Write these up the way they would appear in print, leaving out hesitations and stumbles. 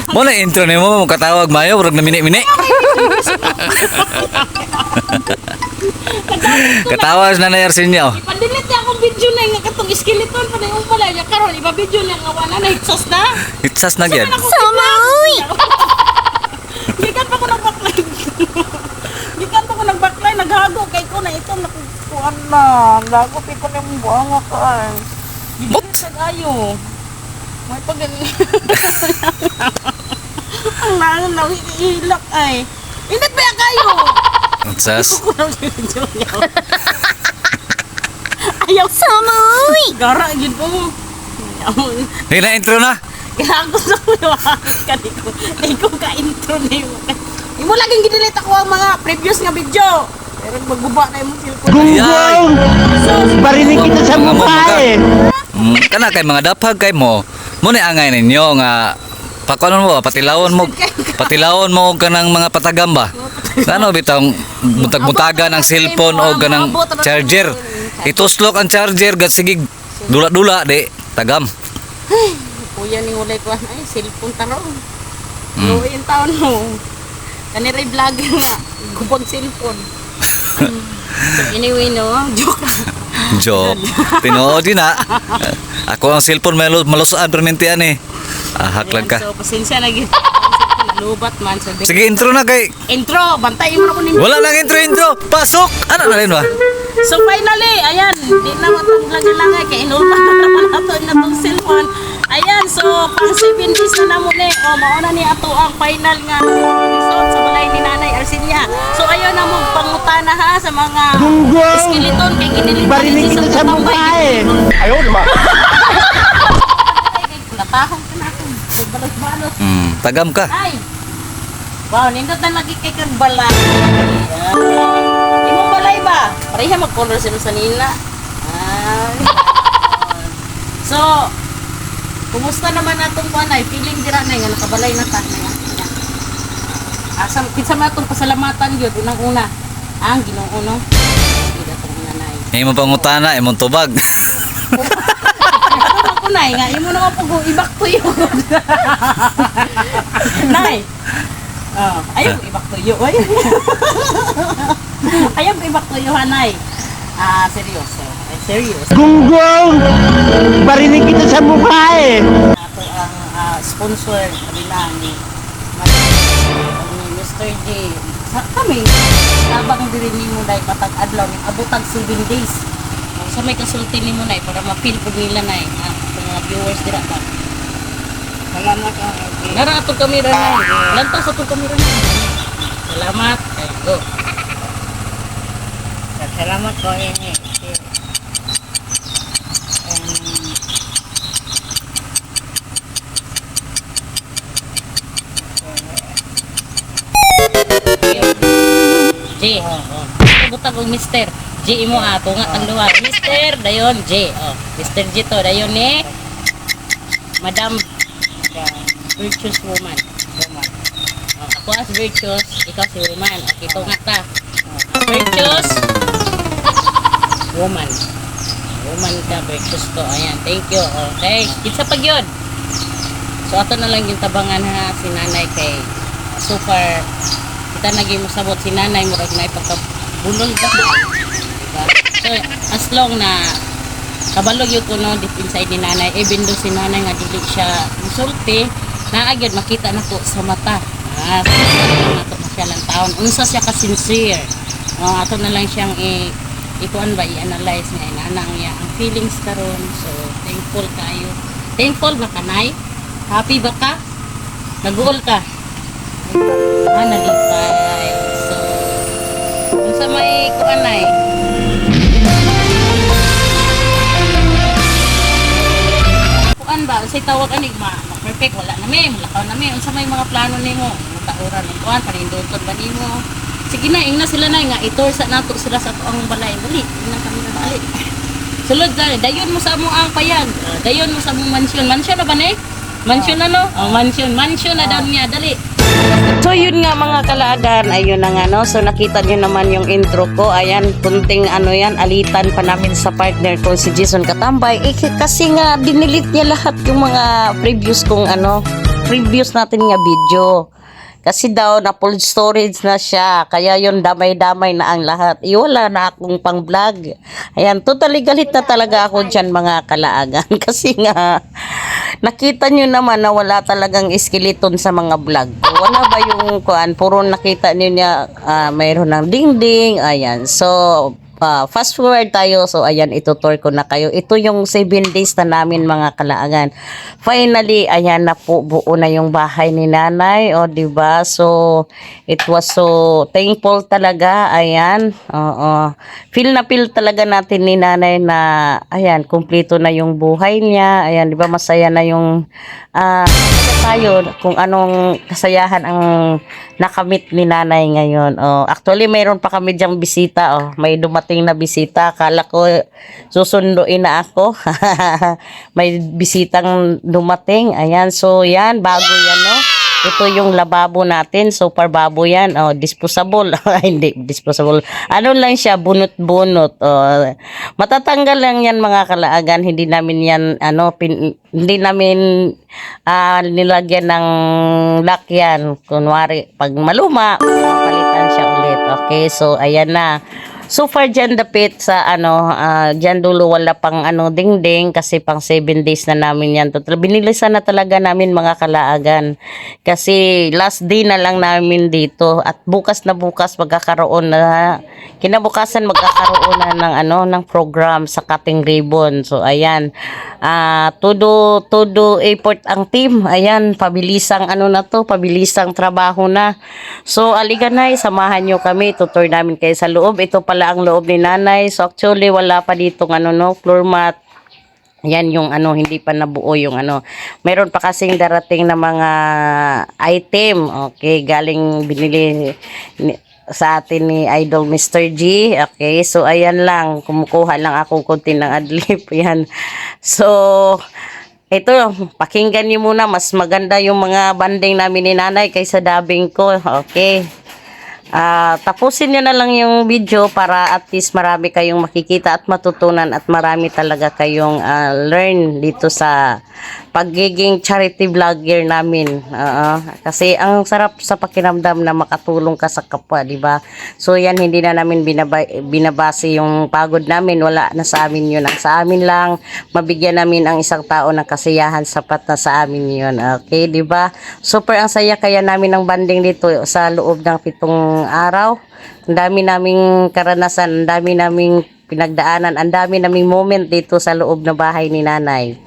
Mo na intro nimo katawag mayo urag na mini-mini. Katawas na na Arsenio. Ipandilit niya akong video na nga katong skeleton pa na yung pala niya karon iba video niya nga wala na hitsas na. Hitsas na gyud. Samoy. Gikan pa ko nagbaklay. Gikan pa ko nagbaklay naghago kay ko na ito nakukuan na. Lago pi ko na yung buanga ka. But sa gayo. May pag ang langan na hilak ay. Init ba kayo? Hitsas. Ayaw samoy. Gara gid po. Di na intro na. Kaya gusto ko yung kaniko. Ikaw ka-intro na yung... Imo laging ginilit ako ang mga previous nga video. Pero magguba na yung cellphone. Gunggong! Barinig kita sa mukha eh. Kana kay mga dapag kay mo. Mo ni angay ninyo nga pakuan mo patilawon mo og kanang mga patagam ba. Ano bitang butag-butagan ang cellphone o kanang charger. Ituslok ang charger gat sigig dula-dula di tagam. Kuya ni ulay ko ay cellphone tarong. Luwi yung taon mo. Kanira vlogger nga gubag cellphone. So anyway no, joke. Joke. Tinuod yun na. Ako ang cellphone malusaan permintian eh. Haklag ka. So pasensya na gid. Lubat man sa Sige intro na kay. intro, bantayin mo na ko ninyo. Wala nang intro. Pasok. Ano na rin ba? So finally, ayan, di na matong lagi-lagi kay inuman na naman ato na tong cellphone. Ayan, so pang 7 days na namo ni. O mauna ni ato ang final nga episode sa balay ni Nanay Arsilia. So ayaw na mo pangutana ha sa mga Gunggong! skeleton kay ginilitan Barinig kita sa mukha eh. Ayaw naman. Latahong ka na ako. Balot-balot. Tagam ka. Ay! Wow, nindot na lagi kay kang balay. Imong balay ba? Pareha mag-color sila sa nila. Ay. So, kumusta naman natong kuanay? Feeling dira na nga nakabalay na ta na. Asam kinsa man atong pasalamatan gyud unang-una. Ang Ginoo no. Ida tong nanay. Imo pangutana, imong tubag. Ano ko nay nga imo na pag ibak tuyo. Nay. Oh, ayaw ko ibak tuyo. Oy. Ayaw ko ibak tuyo hanay. Seryoso. Ay, seryoso. Gunggong! Barinig kita sa mukha eh. Ato ang sponsor nila ni Mr. J. Sa kami, tabang diri nimo dai matag adlaw ni abutag 7 days. Sa may kasulti nimo nay para ma-feel pud nila nay sa mga viewers dira ba. Salamat Nara ato kamera nay. Lantaw sa ato kamera nay. Salamat. Ay, go. Salamat ko ini. J. Butag og Mr. J imo ato nga tang duha. Mr. dayon J. Mr. J to dayon ni Madam Virtuous Woman. Ako as Virtuous, ikaw si Woman. Okay, to nga ta. Virtuous Woman. Woman ka, Virtuous to. Ayan, thank you. Okay, kitsa pag yun. So ato na lang yung tabangan ha si nanay kay super kita naging musabot si nanay mo kay nay pagkabulol ba diba? So as long na kabalog yun ko no deep inside ni nanay even though si nanay nga dili siya musulti na agad makita na to sa mata nato na siya lang taon unsa siya ka sincere ato na lang siyang ikuan ba i-analyze niya inanang niya ang feelings karon so thankful kayo thankful ba ka nay happy ba ka nag-uol ka nalipay. So, kung sa may kuanay, kuan ba? Say tawag anigma, perfect wala na may, malakaw na may. Unsa may mga plano nimo? Mutaoran ng kuan, paninduton ba nimo? Sige na, ingna sila na nga itor sa nato sila sa tuang balay. Dali, ingna kami na dali. Sulod dali, dayon mo sa among ang payag. Dayon mo sa among mansyon. Mansyon na ba ni? Mansyon na no? Mansyon na daw niya, dali. So yun nga mga kalaagan, ayun na nga no. So nakita niyo naman yung intro ko. Ayan, kunting ano yan, alitan pa namin sa partner ko si Jason Katambay. Kasi nga dinilit niya lahat yung mga previous natin nga video. Kasi daw na full storage na siya. Kaya yun damay-damay na ang lahat. Wala na akong pang vlog. Ayan, totally galit na talaga ako dyan mga kalaagan. Kasi nga nakita nyo naman na wala talagang skeleton sa mga vlog. Wala ba yung kuan? Puro nakita nyo niya mayroon ng dingding. Ayan. So, fast forward tayo. So, ayan, itutur ko na kayo. Ito yung 7 days na namin mga kalaagan. Finally, ayan na po, buo na yung bahay ni nanay. O, diba? So, it was so thankful talaga. Ayan. Oo. Feel na feel talaga natin ni nanay na, ayan, kumpleto na yung buhay niya. Ayan, diba? Masaya na yung, tayo kung anong kasayahan ang nakamit ni nanay ngayon. Oh, actually, mayroon pa kami diyang bisita. Oh, may dumating na bisita. Akala ko susunduin na ako. May bisitang dumating. Ayan, so yan, bago yan, no? Ito yung lababo natin. Super babo yan. Oh, disposable. Hindi, disposable. Ano lang siya, bunot-bunot. Oh, matatanggal lang yan mga kalaagan. Hindi namin yan, hindi namin nilagyan ng lock yan. Kunwari, pag maluma, palitan siya ulit. Okay, so ayan na. So far dyan dapit sa dyan dulo wala pang dingding kasi pang 7 days na namin yan. Total, binilisan na talaga namin mga kalaagan. Kasi last day na lang namin dito at bukas na bukas magkakaroon na, kinabukasan magkakaroon na ng program sa cutting ribbon. So ayan, todo effort ang team. Ayan, pabilisang pabilisang trabaho na. So aliganay, samahan nyo kami, tutur namin kayo sa loob. Ito pala ang loob ni nanay. So actually wala pa ditong floor mat. Yan yung hindi pa nabuo yung Meron pa kasing darating na mga item. Okay, galing binili sa atin ni Idol Mr. G. Okay, so ayan lang. Kumukuha lang ako konti ng adlib. Yan. So, ito, pakinggan niyo muna. Mas maganda yung mga banding namin ni nanay kaysa dubbing ko. Okay. Tapusin nyo na lang yung video para at least marami kayong makikita at matutunan at marami talaga kayong learn dito sa pagiging charity vlogger namin. Kasi ang sarap sa pakiramdam na makatulong ka sa kapwa, di ba? So yan, hindi na namin binabase yung pagod namin, wala na sa amin yun. Ang sa amin lang, mabigyan namin ang isang tao ng kasiyahan, sapat na sa amin yun. Okay, di ba? Super ang saya kaya namin ng banding dito sa loob ng 7 araw. Ang dami naming karanasan, ang dami naming pinagdaanan, ang dami naming moment dito sa loob ng bahay ni nanay.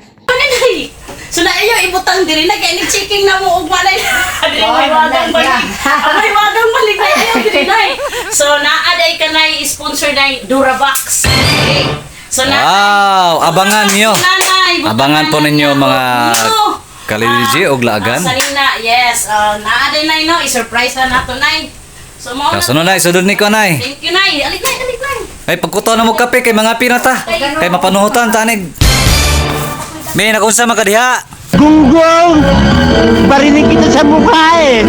So na iyo ibutang diri na kay ni-checking na mo og malay. Diri may wagang balik. May wagang balik na iyo diri nay. So naaday ka nay sponsor nay Durabox. Okay. So Wow, abangan niyo. Abangan po ninyo mga kaliliji og laagan. Salina, yes. Naaday nay no, i-surprise na nato nay. So mo. Kasunod na, sudod ni ko nay. Thank you nay. Alik nay. Ay pagkuto na mo kape kay mga pinata. Kay mapanuhutan tanig. May nakunsa makadiha. Gunggong! Barinig kita sa mukha eh!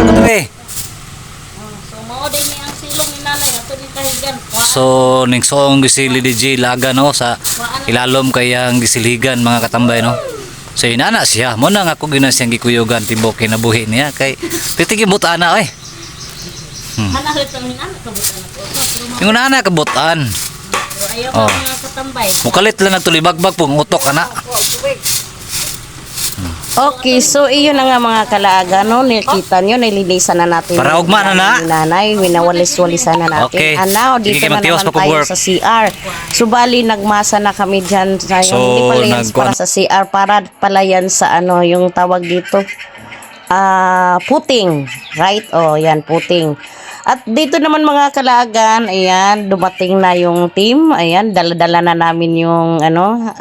So mo din ni ang silong ni nanay ato ni kahigan. So ning song gisili DJ laga no sa ilalom kayang gisiligan mga katambay no. So inana siya mo na nga ako ginasiyang gikuyogan tibok kinabuhi niya kay titigi buta na oy. Manahit ang hinana kabutan ako. Yung nana kabutan. Ayaw Oh. mga katambay. Mukalit lang nagtulibagbag pong utok ana. Okay, so iyon na nga mga kalaagan, no? Nakita nyo, nililisan na natin. Para yung ugma na na. ni nanay, winawalis-walisan na natin. Okay. And now, dito Sige, na Matios, naman tayo mag-work. sa CR. Subali, nagmasa na kami dyan. So, Hindi pala yan para sa CR, para pala yan sa yung tawag dito. Puting. Right? Oh, yan, puting. At dito naman mga kalagan, ayan, dumating na yung team. Ayan, dala-dala na namin yung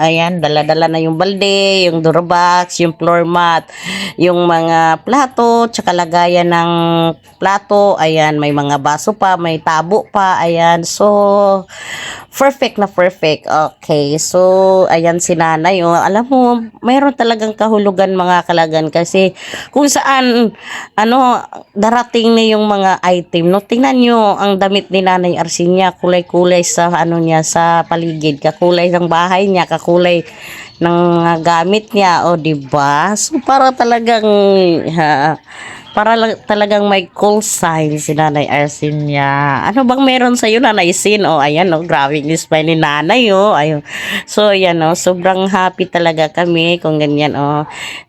ayan, dala-dala na yung balde, yung durabox, yung floor mat, yung mga plato, tsaka lagayan ng plato. Ayan, may mga baso pa, may tabo pa. Ayan, so perfect na perfect. Okay, so ayan si nanay. Oh, alam mo, mayroon talagang kahulugan mga kalagan kasi kung saan darating na yung mga item. No, tingnan nyo ang damit ni Nanay Arsinia, kulay-kulay sa niya sa paligid, kakulay ng bahay niya, kakulay ng mga gamit niya, o di ba? So para talagang talagang may call sign si Nanay Arsinia. Ano bang meron sa iyo, Nanay Sin? O ayan, grabe yung smile ni Nanay, ayun. So ayan, sobrang happy talaga kami kung ganyan,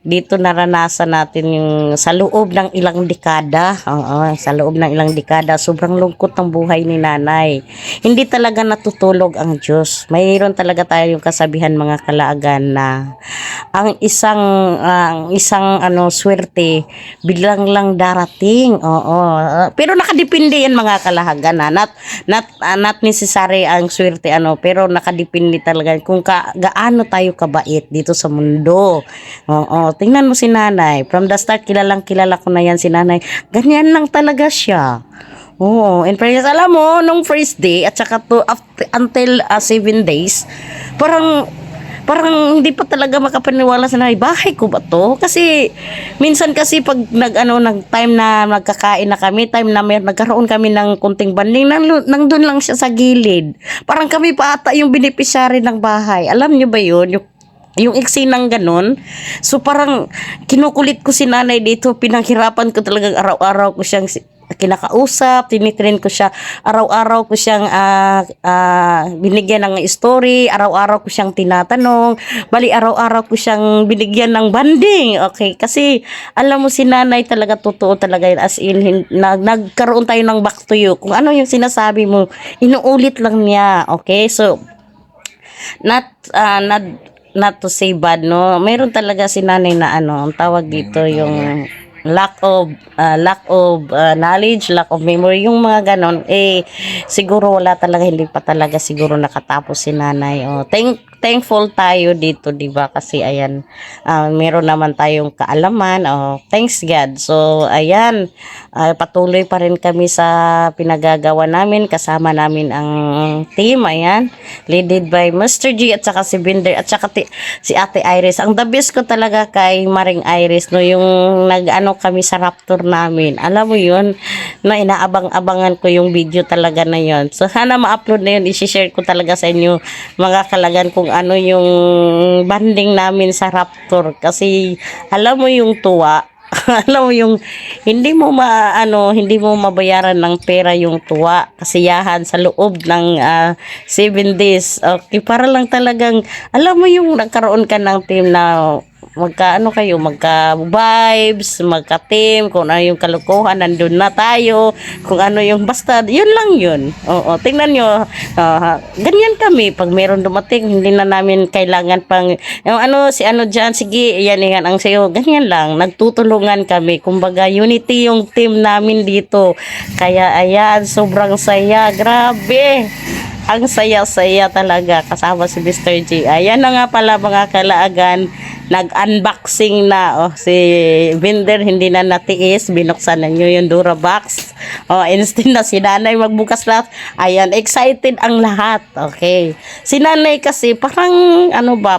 dito naranasan natin yung sa loob ng ilang dekada. Sa loob ng ilang dekada, sobrang lungkot ng buhay ni Nanay. Hindi talaga natutulog ang Diyos. Mayroon talaga tayo yung kasabihan mga kalaagan na ang isang swerte biglang lang darating. Pero nakadepende yan mga kalahagan, not necessary ang swerte pero nakadepende talaga kung gaano tayo kabait dito sa mundo. Tingnan mo si Nanay, from the start kilala ko na yan si Nanay, ganyan lang talaga siya. In fairness, alam mo, nung first day at saka until 7 days, parang hindi pa talaga makapaniwala sa nanay, bahay ko ba to? Kasi minsan kasi pag nag-time na nagkakain na kami, time na nagkaroon kami ng kunting banding, nandun lang siya sa gilid. Parang kami pa ata yung beneficiary ng bahay. Alam niyo ba yun? Yung eksinang ganun. So parang kinukulit ko si nanay dito, pinaghirapan ko talagang araw-araw ko siyang kinakausap, tinitrain ko siya, araw-araw ko siyang binigyan ng story, araw-araw ko siyang tinatanong, bali araw-araw ko siyang binigyan ng banding. Okay, kasi alam mo si nanay talaga, totoo talaga yun, as in nagkaroon tayo ng back to you, kung ano yung sinasabi mo inuulit lang niya. Okay, so not to say bad, no, mayroon talaga si nanay na ang tawag dito, yung lack of knowledge, lack of memory, yung mga ganon, siguro wala talaga, hindi pa talaga siguro nakatapos si nanay. Thankful tayo dito, di ba? Kasi ayan, meron naman tayong kaalaman. Thanks God. So ayan, patuloy pa rin kami sa pinagagawa namin, kasama namin ang team, ayan, led by Mr. G at saka si Binder at saka si Ate Iris. Ang the best ko talaga kay Maring Iris, no, yung kami sa Raptor namin. Alam mo yun, na inaabang-abangan ko yung video talaga na yun. So sana ma-upload na yun, i-share ko talaga sa inyo mga kalagan kung ano yung banding namin sa Raptor. Kasi alam mo yung tuwa, alam mo yung hindi mo mabayaran ng pera yung tuwa, kasiyahan sa loob ng 7 days. Okay, para lang talagang alam mo yung nagkaroon ka ng team na magka vibes, magka team, kung ano yung kalukuhan, nandun na tayo, kung ano yung basta, yun lang yun. Tingnan nyo, ganyan kami, pag meron dumating, hindi na namin kailangan pang, si dyan, sige, yan ang sayo, ganyan lang, nagtutulungan kami, kumbaga, unity yung team namin dito, kaya ayan, sobrang saya, grabe. Ang saya-saya talaga kasama si Mr. G. Ayan na nga pala mga kalaagan, nag-unboxing na. Si Binder hindi na natiis, binuksan na nyo yung Durabox. Instant na si nanay magbukas lahat. Ayan, excited ang lahat. Okay. Si nanay kasi parang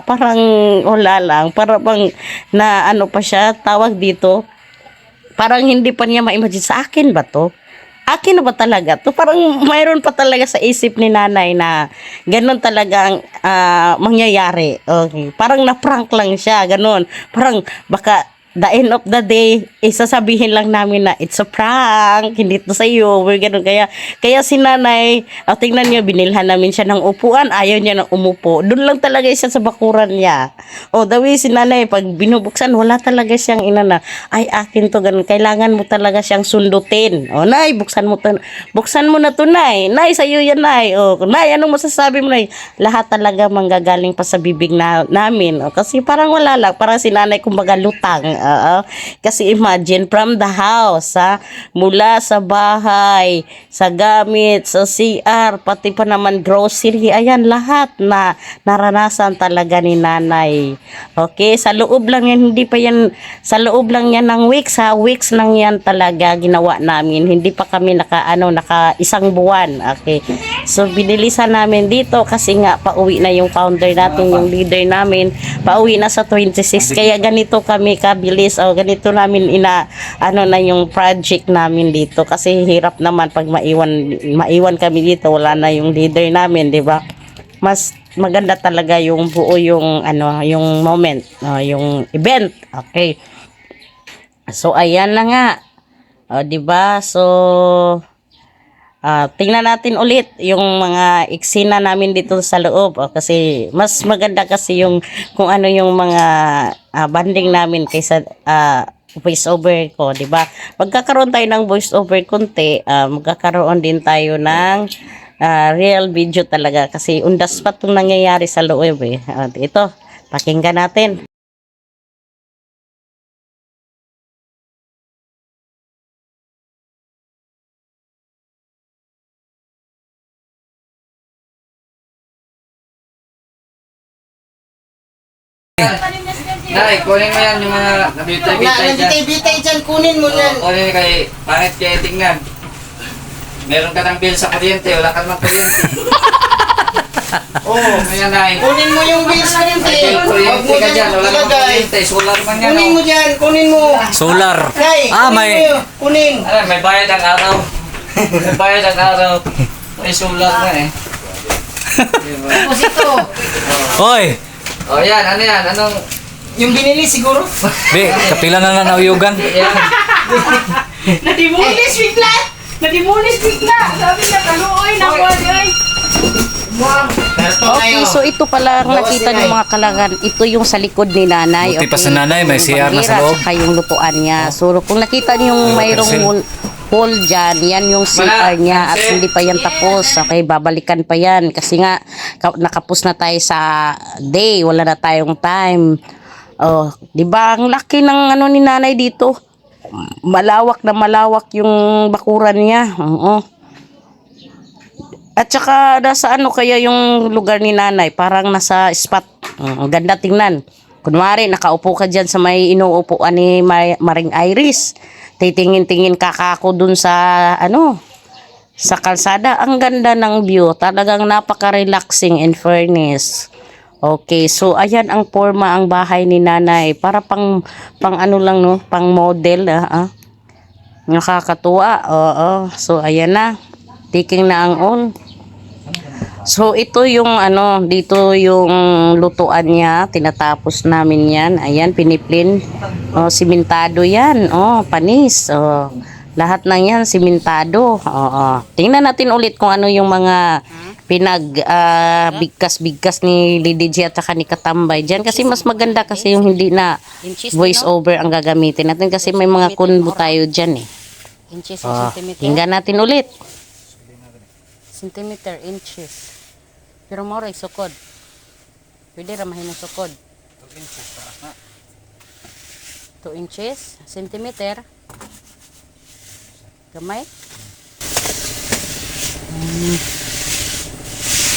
parang wala lang. Parang na pa siya, tawag dito. Parang hindi pa niya ma-imagine, sa akin ba to? Akin na ba talaga to? Parang mayroon pa talaga sa isip ni nanay na ganun talaga ang mangyayari. Okay. Parang na-prank lang siya, ganun. Parang baka the end of the day, sasabihin lang namin na it's a prank, hindi to sa iyo. Ganun. Kaya si nanay, tingnan niyo, binilhan namin siya ng upuan, ayaw niya na umupo. Doon lang talaga siya sa bakuran niya. The way si nanay, pag binubuksan, wala talaga siyang ay akin to, ganun. Kailangan mo talaga siyang sundutin. Nay, buksan mo na to, nay. Nay, sa iyo yan, nay. Nay, anong masasabi mo, nay? Lahat talaga manggagaling pa sa bibig namin. Kasi parang wala lang, parang si nanay, kumbaga lutang. Kasi imagine, from the house, mula sa bahay, sa gamit, sa CR, pati pa naman grocery, ayan, lahat na naranasan talaga ni nanay. Okay, sa loob lang yan, hindi pa yan, sa loob lang yan ng weeks, weeks lang yan talaga ginawa namin. Hindi pa kami naka isang buwan. Okay, so binilisan namin dito kasi nga pauwi na yung founder natin, yung leader namin, pauwi na sa 26, kaya ganito kami kabilis, ganito namin na yung project namin dito, kasi hirap naman pag maiwan kami dito, wala na yung leader namin, di ba? Mas maganda talaga yung buo yung yung moment, yung event. Okay, so ayan na nga, di ba? So tingnan natin ulit yung mga eksena namin dito sa loob, kasi mas maganda kasi yung kung ano yung mga banding namin kaysa voice over ko, di ba? Magkakaroon tayo ng voice over konti, magkakaroon din tayo ng real video talaga, kasi on the spot yung nangyayari sa loob eh. Ito, pakinggan natin. Nay, kunin mo yan yung mga nabitay-bitay dyan. Nabitay-bitay dyan, kunin mo yan. Kunin kay, pangit kaya tingnan. Meron ka ng bill sa kuryente, wala ka naman kuryente. May Nay. Kunin mo yung bill sa kuryente. May kuryente ka dyan, wala naman kuryente. Solar man yan. Kunin mo dyan, kunin mo. Solar. Kay, kunin. May bayad ang araw. May bayad ang araw. May solar na eh. Tapos ito. Hoy! Yan, ano yan? Anong... Yung binili siguro. Be, kapila na nauyugan. Yan. Nadimulis bigla! Nadimulis bigla! Sabi niya, kaluoy, nakuha Okay, so ito pala ang nakita ng mga kalangan. Ito yung sa likod ni nanay. Buti pa sa nanay, may CR na sa loob. Saka yung lupuan niya. So kung nakita niyo yung mayroong hole dyan, yan yung CR niya, at hindi pa yan tapos. Okay, babalikan pa yan kasi nga nakapos na tayo sa day, wala na tayong time. Di ba ang laki ng ni nanay dito, malawak na malawak yung bakuran niya. At saka nasa kaya yung lugar ni nanay, parang nasa spot. Ang ganda tingnan. Kunwari nakaupo ka dyan sa may inuupuan ni Maring Iris, titingin-tingin kakako dun sa sa kalsada. Ang ganda ng view, talagang napaka-relaxing in fairness. Okay, so ayan ang forma ang bahay ni nanay, para pang lang pang model. Nakakatuwa. So ayan na, taking na ang on. So ito yung dito yung lutuan niya, tinatapos namin yan. Ayan, piniplin. Simentado yan. Panis. Lahat ng yan simentado. Tingnan natin ulit kung ano yung mga bigkas ni Lady G at saka ni Katambay dyan, kasi mas maganda kasi yung hindi na voice over ang gagamitin natin, kasi may mga kunbo tayo dyan eh. Inches o centimeter? Tingnan natin ulit. Centimeter, inches. Pero mo rin sukod. Pwede ramahin ng sukod. 2 inches, centimeter. Gamay.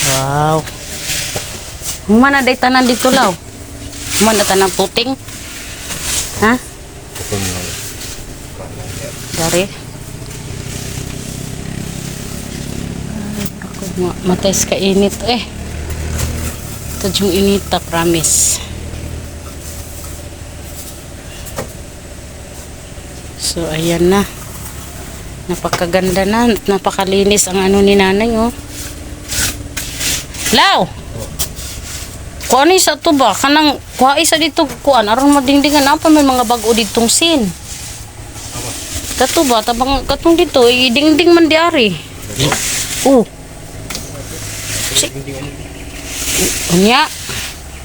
Wow. Humana day tanan dito law. Humana tanan puting. Ha? Dari. Matais ka init Ito yung inita, promise. So ayan na. Napakaganda na, napakalinis ang ni nanay Law. Kuan isa to ba? Kanang kuha isa dito kuan aron madingdingan apa may mga bag-o ditong sin. Kato ba tabang katong dito idingding man diari. Unya.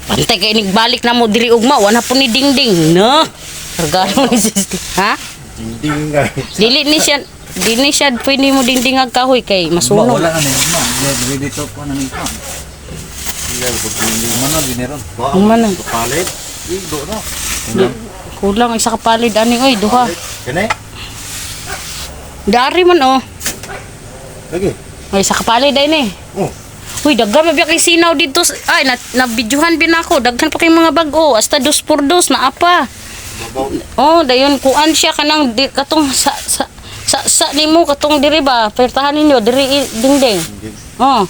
Pantay kay nigbalik na mo diri ugma wala po ni dingding, no? Regalo ni sis. Ha? Dingding nga. Dili ni siya pwede mo dingding ag kahoy kay masunog. Wala na niya. Dito po na nito. Mana gineron. Mana? Palit. Igo no. Kulang isa ka palid ani oy, duha. Kani? Dari man oh. Lagi. Ay isa ka palid ay ni. Oh. Uy, daghan mabiyak kay sinaw dito. Ay, na-videohan bin ako. Daghan pa kay mga bago. Hasta 2x2 na apa. Oh, dayon kuan siya kanang katong sa nimo katong diri ba. Pertahan ninyo diri dingding. Oh.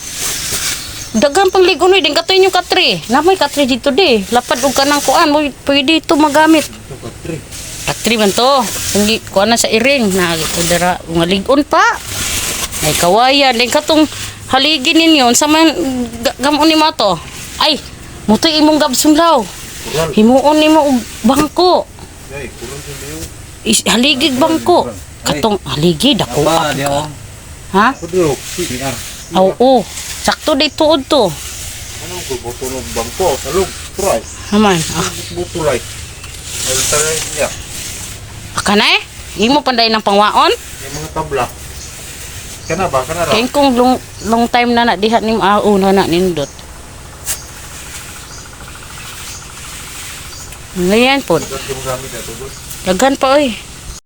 Daghan pang ligon oy, ding katoy yung katri. Namay katri dito di. Lapad og kanang kuan, moy pwede ito magamit. Katri man to. Hindi kuan na sa iring na dira nga ligon pa. Ay kawayan, ding katong haligi ninyo sa man gamon ni mo to. Ay, mutoy imong gabsunlaw. Himuon nimo og bangko. Haligig bangko. Katong haligi dako. Apa dia oh. Ha? Kudu. Oo. Sakto day tuod to. Ano ko boto ng bangko sa loob. Try. Haman. Boto like. Ay taray niya. Kanay? Imo panday ng pangwaon? Yung mga tabla. Kana ba? Kana ra? Kaya kung long time na diha ni una na nindot. Ngayon po. Gamit ito. Dagan pa oy.